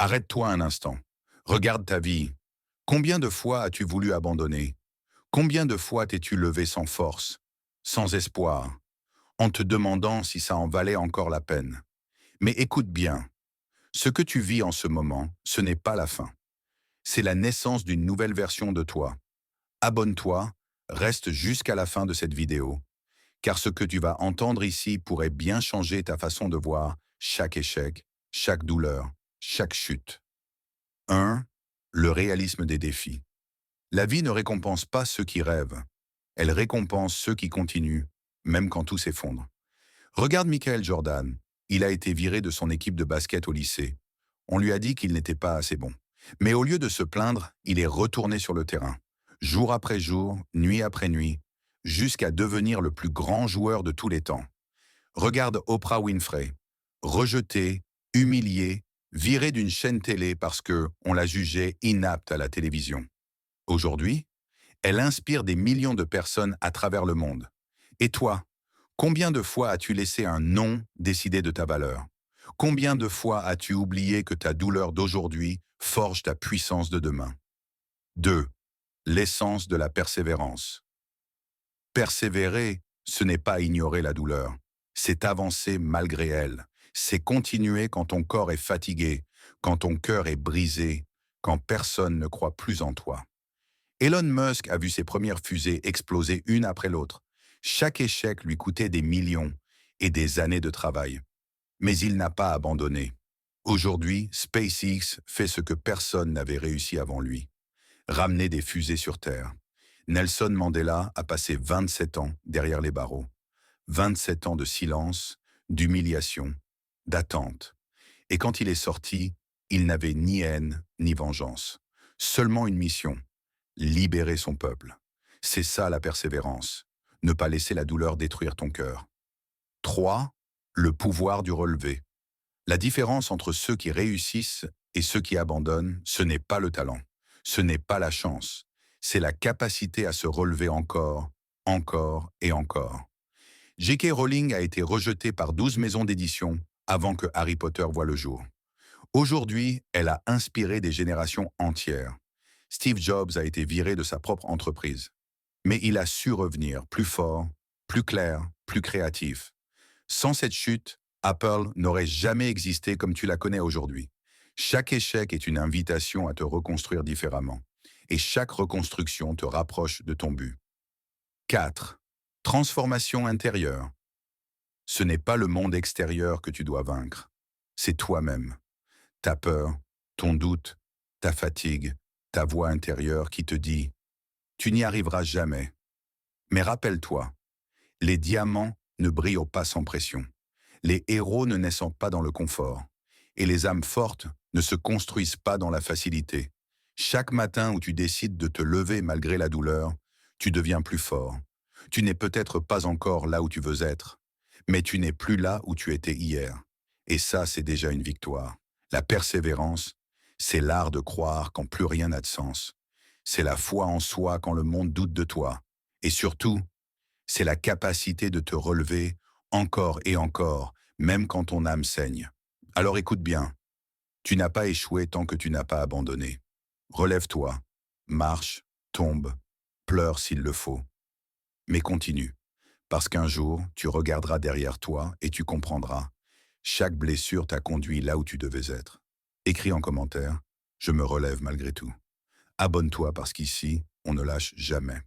Arrête-toi un instant. Regarde ta vie. Combien de fois as-tu voulu abandonner? Combien de fois t'es-tu levé sans force, sans espoir, en te demandant si ça en valait encore la peine? Mais écoute bien, ce que tu vis en ce moment, ce n'est pas la fin. C'est la naissance d'une nouvelle version de toi. Abonne-toi, reste jusqu'à la fin de cette vidéo, car ce que tu vas entendre ici pourrait bien changer ta façon de voir chaque échec, chaque douleur, chaque chute. 1. Le réalisme des défis. La vie ne récompense pas ceux qui rêvent. Elle récompense ceux qui continuent, même quand tout s'effondre. Regarde Michael Jordan. Il a été viré de son équipe de basket au lycée. On lui a dit qu'il n'était pas assez bon. Mais au lieu de se plaindre, il est retourné sur le terrain. Jour après jour, nuit après nuit, jusqu'à devenir le plus grand joueur de tous les temps. Regarde Oprah Winfrey. Rejetée, humiliée, virée d'une chaîne télé parce que on la jugeait inapte à la télévision. Aujourd'hui, elle inspire des millions de personnes à travers le monde. Et toi, combien de fois as-tu laissé un non décider de ta valeur? Combien de fois as-tu oublié que ta douleur d'aujourd'hui forge ta puissance de demain? 2. L'essence de la persévérance. Persévérer, ce n'est pas ignorer la douleur. C'est avancer malgré elle. C'est continuer quand ton corps est fatigué, quand ton cœur est brisé, quand personne ne croit plus en toi. Elon Musk a vu ses premières fusées exploser une après l'autre. Chaque échec lui coûtait des millions et des années de travail. Mais il n'a pas abandonné. Aujourd'hui, SpaceX fait ce que personne n'avait réussi avant lui. Ramener des fusées sur Terre. Nelson Mandela a passé 27 ans derrière les barreaux. 27 ans de silence, d'humiliation, d'attente. Et quand il est sorti, il n'avait ni haine ni vengeance. Seulement une mission: libérer son peuple. C'est ça la persévérance. Ne pas laisser la douleur détruire ton cœur. 3. Le pouvoir du relevé. La différence entre ceux qui réussissent et ceux qui abandonnent, ce n'est pas le talent, ce n'est pas la chance, c'est la capacité à se relever encore, encore et encore. J.K. Rowling a été rejetée par 12 maisons d'édition avant que Harry Potter voie le jour. Aujourd'hui, elle a inspiré des générations entières. Steve Jobs a été viré de sa propre entreprise. Mais il a su revenir plus fort, plus clair, plus créatif. Sans cette chute, Apple n'aurait jamais existé comme tu la connais aujourd'hui. Chaque échec est une invitation à te reconstruire différemment. Et chaque reconstruction te rapproche de ton but. 4. Transformation intérieure. Ce n'est pas le monde extérieur que tu dois vaincre. C'est toi-même. Ta peur, ton doute, ta fatigue, ta voix intérieure qui te dit « Tu n'y arriveras jamais ». Mais rappelle-toi, les diamants ne brillent pas sans pression. Les héros ne naissent pas dans le confort. Et les âmes fortes ne se construisent pas dans la facilité. Chaque matin où tu décides de te lever malgré la douleur, tu deviens plus fort. Tu n'es peut-être pas encore là où tu veux être, mais tu n'es plus là où tu étais hier. Et ça, c'est déjà une victoire. La persévérance, c'est l'art de croire quand plus rien n'a de sens. C'est la foi en soi quand le monde doute de toi. Et surtout, c'est la capacité de te relever encore et encore, même quand ton âme saigne. Alors écoute bien, tu n'as pas échoué tant que tu n'as pas abandonné. Relève-toi, marche, tombe, pleure s'il le faut. Mais continue, parce qu'un jour, tu regarderas derrière toi et tu comprendras. Chaque blessure t'a conduit là où tu devais être. Écris en commentaire, je me relève malgré tout. Abonne-toi parce qu'ici, on ne lâche jamais.